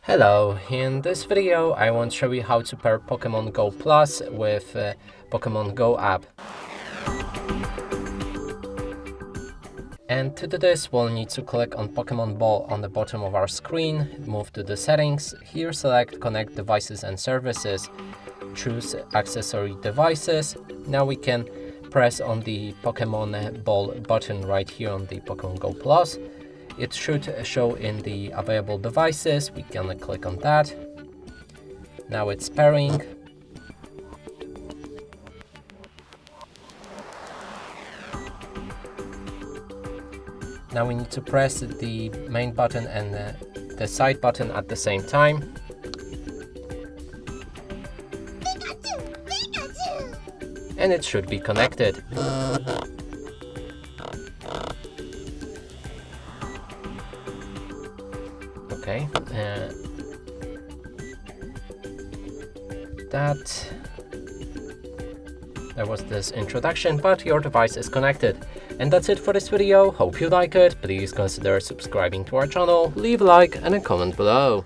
Hello, in this video I want to show you how to pair Pokemon GO Plus with Pokemon Go app. And to do this we'll need to click on Pokemon ball on the bottom of our screen, move to the settings, here select connect devices and services, choose accessory devices. Now we can press on the Pokemon ball button right here on the Pokemon GO Plus. It should show in the available devices. We can click on that. Now it's pairing. Now we need to press the main button and the side button at the same time. And it should be connected. Okay, there was this introduction, but your device is connected. And that's it for this video. Hope you like it. Please consider subscribing to our channel, leave a like and a comment below.